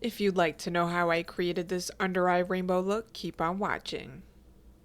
If you'd like to know how I created this under eye rainbow look, keep on watching.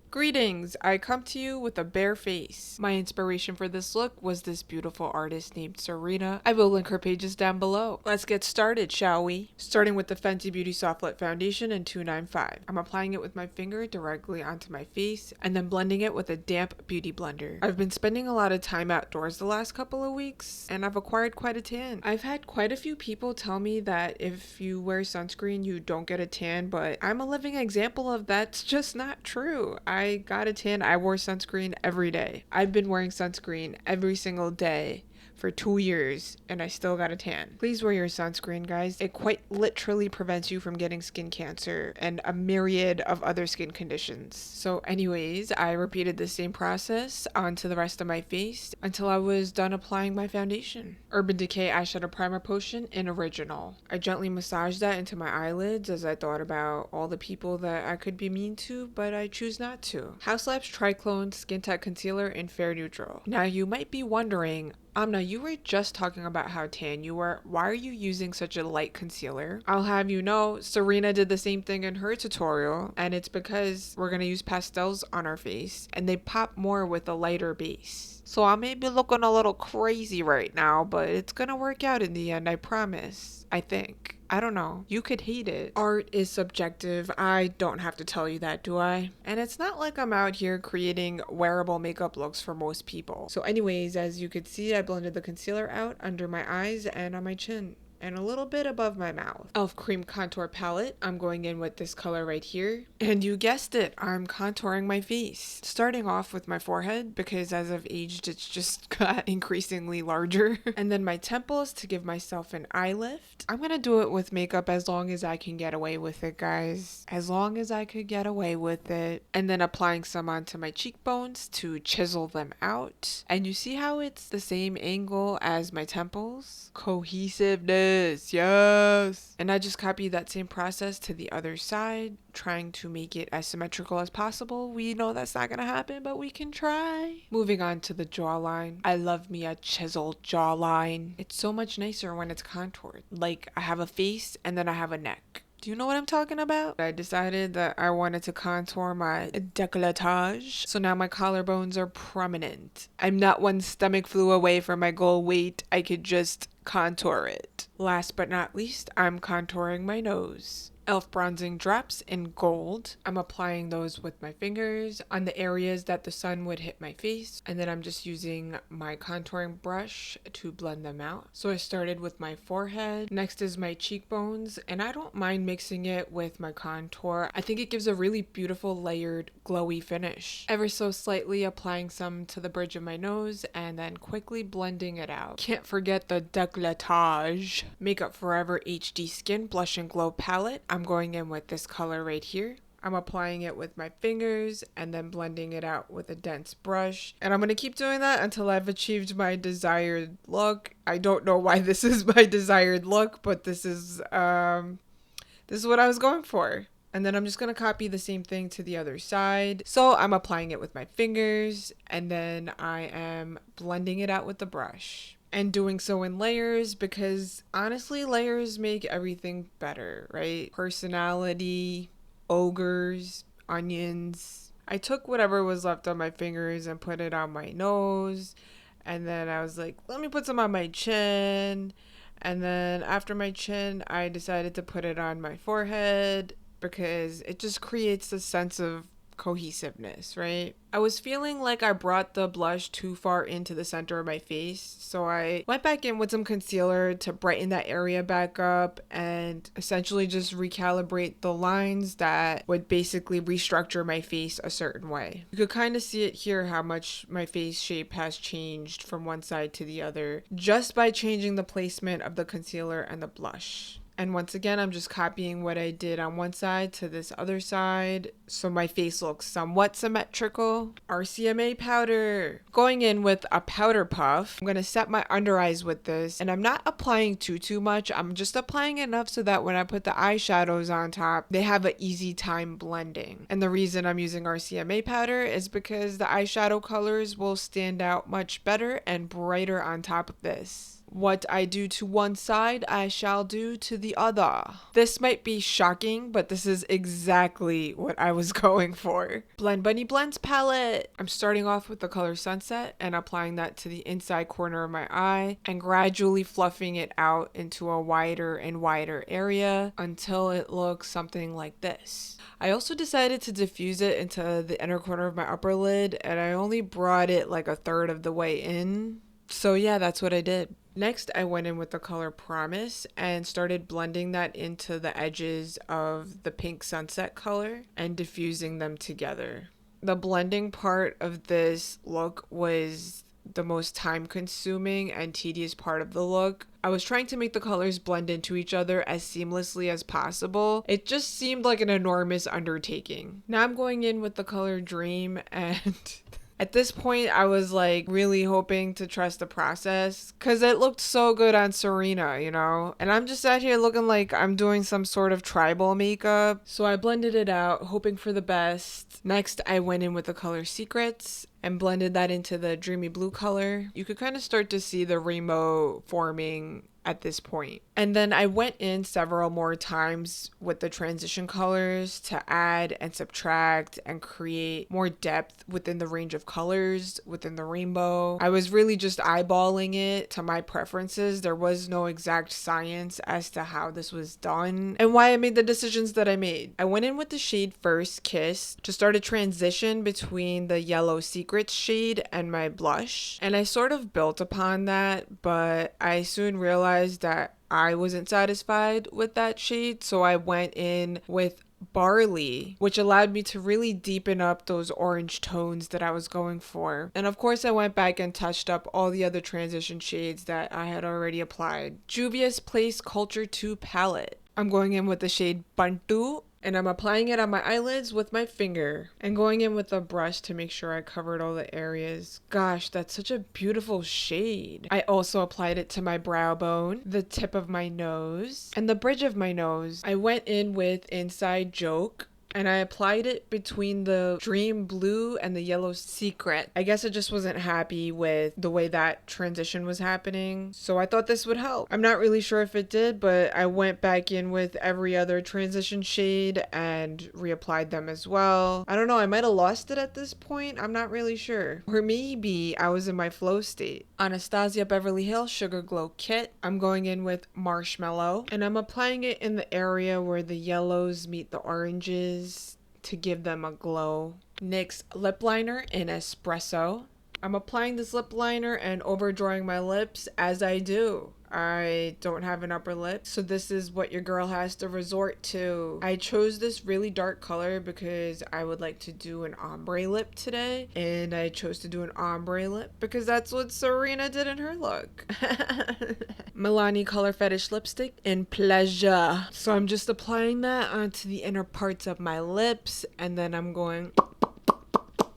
Greetings! I come to you with a bare face. My inspiration for this look was this beautiful artist named Serena. I will link her pages down below. Let's get started, shall we? Starting with the Fenty Beauty Soft Light Foundation in 295. I'm applying it with my finger directly onto my face and then blending it with a damp beauty blender. I've been spending a lot of time outdoors the last couple of weeks and I've acquired quite a tan. I've had quite a few people tell me that if you wear sunscreen you don't get a tan, but I'm a living example of that's just not true. I got a tan. I wore sunscreen every day. I've been wearing sunscreen every single day for 2 years and I still got a tan. Please wear your sunscreen, guys. It quite literally prevents you from getting skin cancer and a myriad of other skin conditions. So anyways, I repeated the same process onto the rest of my face until I was done applying my foundation. Urban Decay Eyeshadow Primer Potion in Original. I gently massaged that into my eyelids as I thought about all the people that I could be mean to, but I choose not to. House Labs Triclone Skin Tech Concealer in Fair Neutral. Now you might be wondering, Amna, you were just talking about how tan you were. Why are you using such a light concealer? I'll have you know, Serena did the same thing in her tutorial, and it's because we're gonna use pastels on our face, and they pop more with a lighter base. So I may be looking a little crazy right now, but it's gonna work out in the end, I promise. I think. I don't know. You could hate it. Art is subjective. I don't have to tell you that, do I? And it's not like I'm out here creating wearable makeup looks for most people. So anyways, as you could see, I blended the concealer out under my eyes and on my chin, and a little bit above my mouth. e.l.f. Cream Contour Palette. I'm going in with this color right here. And you guessed it, I'm contouring my face. Starting off with my forehead, because as I've aged, it's just got increasingly larger. And then my temples to give myself an eye lift. I'm gonna do it with makeup as long as I can get away with it, guys. As long as I could get away with it. And then applying some onto my cheekbones to chisel them out. And you see how it's the same angle as my temples? Cohesiveness, yes. And I just copied that same process to the other side, trying to make it as symmetrical as possible. We know that's not gonna happen, but we can try. Moving on to the jawline. I love me a chiseled jawline. It's so much nicer when it's contoured. Like I have a face and then I have a neck. Do you know what I'm talking about? I decided that I wanted to contour my décolletage. So now my collarbones are prominent. I'm not one stomach flew away from my goal weight. I could just contour it. Last but not least, I'm contouring my nose. e.l.f. bronzing drops in gold. I'm applying those with my fingers on the areas that the sun would hit my face, and then I'm just using my contouring brush to blend them out. So I started with my forehead. Next is my cheekbones, and I don't mind mixing it with my contour. I think it gives a really beautiful layered glowy finish. Ever so slightly applying some to the bridge of my nose and then quickly blending it out. Can't forget the décolletage. Makeup Forever HD Skin Blush and Glow Palette. I'm going in with this color right here. I'm applying it with my fingers and then blending it out with a dense brush. And I'm going to keep doing that until I've achieved my desired look. I don't know why this is my desired look, but this is what I was going for. And then I'm just going to copy the same thing to the other side. So I'm applying it with my fingers and then I am blending it out with the brush. And doing so in layers because honestly, layers make everything better, right? Personality, ogres, onions. I took whatever was left on my fingers and put it on my nose. And then I was like, let me put some on my chin. And then after my chin, I decided to put it on my forehead because it just creates a sense of cohesiveness, right? I was feeling like I brought the blush too far into the center of my face, so I went back in with some concealer to brighten that area back up and essentially just recalibrate the lines that would basically restructure my face a certain way. You could kind of see it here how much my face shape has changed from one side to the other just by changing the placement of the concealer and the blush. And once again, I'm just copying what I did on one side to this other side, so my face looks somewhat symmetrical. RCMA powder. Going in with a powder puff. I'm going to set my under eyes with this, and I'm not applying too much. I'm just applying enough so that when I put the eyeshadows on top, they have an easy time blending. And the reason I'm using RCMA powder is because the eyeshadow colors will stand out much better and brighter on top of this. What I do to one side, I shall do to the other. This might be shocking, but this is exactly what I was going for. Blend Bunny Blends palette. I'm starting off with the color Sunset and applying that to the inside corner of my eye and gradually fluffing it out into a wider and wider area until it looks something like this. I also decided to diffuse it into the inner corner of my upper lid, and I only brought it like a third of the way in. So yeah, that's what I did. Next, I went in with the color Promise and started blending that into the edges of the pink sunset color and diffusing them together. The blending part of this look was the most time consuming and tedious part of the look. I was trying to make the colors blend into each other as seamlessly as possible. It just seemed like an enormous undertaking. Now I'm going in with the color Dream, and at this point, I was like really hoping to trust the process because it looked so good on Serena, you know? And I'm just out here looking like I'm doing some sort of tribal makeup. So I blended it out, hoping for the best. Next, I went in with the color Secrets and blended that into the dreamy blue color. You could kind of start to see the rainbow forming at this point. And then I went in several more times with the transition colors to add and subtract and create more depth within the range of colors within the rainbow. I was really just eyeballing it to my preferences. There was no exact science as to how this was done and why I made the decisions that I made. I went in with the shade First Kiss to start a transition between the yellow Secrets shade and my blush. And I sort of built upon that, but I soon realized that I wasn't satisfied with that shade, so I went in with Barley, which allowed me to really deepen up those orange tones that I was going for. And of course I went back and touched up all the other transition shades that I had already applied. Juvia's Place Culture 2 palette. I'm going in with the shade Bantu, and I'm applying it on my eyelids with my finger and going in with a brush to make sure I covered all the areas. Gosh, that's such a beautiful shade. I also applied it to my brow bone, the tip of my nose, and the bridge of my nose. I went in with Inside Joke and I applied it between the dream blue and the yellow Secret. I guess I just wasn't happy with the way that transition was happening, so I thought this would help. I'm not really sure if it did, but I went back in with every other transition shade and reapplied them as well. I don't know, I might have lost it at this point. I'm not really sure. Or maybe I was in my flow state. Anastasia Beverly Hills Sugar Glow Kit. I'm going in with Marshmallow, and I'm applying it in the area where the yellows meet the oranges to give them a glow. NYX lip liner in Espresso. I'm applying this lip liner and overdrawing my lips as I do. I don't have an upper lip, so this is what your girl has to resort to. I chose this really dark color because I would like to do an ombre lip today, and I chose to do an ombre lip because that's what Serena did in her look. Milani Color Fetish lipstick in Pleasure. So I'm just applying that onto the inner parts of my lips, and then I'm going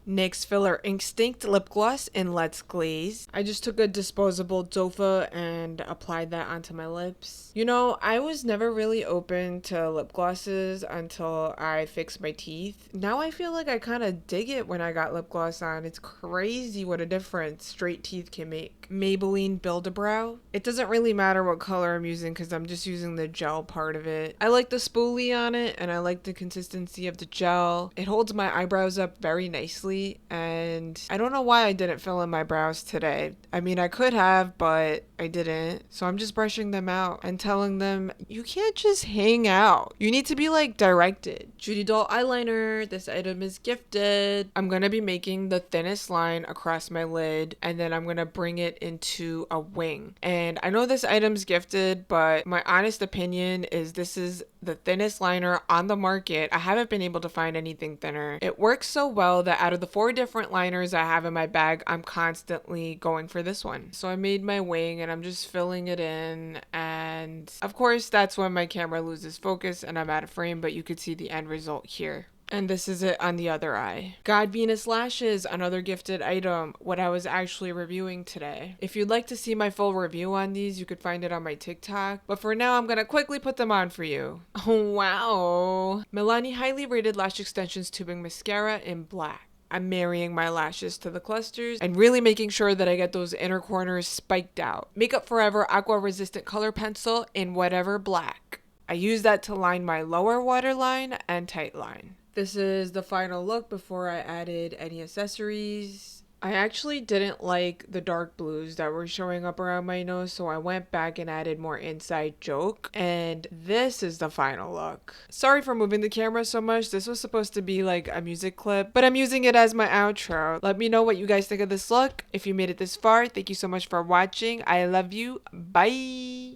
NYX Filler Instinct lip gloss in Let's Glaze. I just took a disposable dofa and applied that onto my lips. You know, I was never really open to lip glosses until I fixed my teeth. Now I feel like I kind of dig it when I got lip gloss on. It's crazy what a difference straight teeth can make. Maybelline Build-A-Brow. It doesn't really matter what color I'm using because I'm just using the gel part of it. I like the spoolie on it and I like the consistency of the gel. It holds my eyebrows up very nicely, and I don't know why I didn't fill in my brows today. I mean, I could have, but I didn't. So I'm just brushing them out and telling them, you can't just hang out. You need to be like directed. Judy Doll eyeliner. This item is gifted. I'm gonna be making the thinnest line across my lid, and then I'm gonna bring it into a wing. And I know this item's gifted, but my honest opinion is this is the thinnest liner on the market. I haven't been able to find anything thinner. It works so well that out of the 4 different liners I have in my bag, I'm constantly going for this one. So I made my wing and I'm just filling it in, and of course that's when my camera loses focus and I'm out of frame, but you could see the end result here. And this is it on the other eye. God Venus lashes, another gifted item, what I was actually reviewing today. If you'd like to see my full review on these, you could find it on my TikTok. But for now, I'm gonna quickly put them on for you. Oh, wow. Milani Highly Rated Lash Extensions Tubing Mascara in black. I'm marrying my lashes to the clusters and really making sure that I get those inner corners spiked out. Makeup Forever Aqua Resistant Color Pencil in whatever black. I use that to line my lower waterline and tight line. This is the final look before I added any accessories. I actually didn't like the dark blues that were showing up around my nose, so I went back and added more inside joke. And this is the final look. Sorry for moving the camera so much. This was supposed to be like a music clip, but I'm using it as my outro. Let me know what you guys think of this look. If you made it this far, thank you so much for watching. I love you. Bye.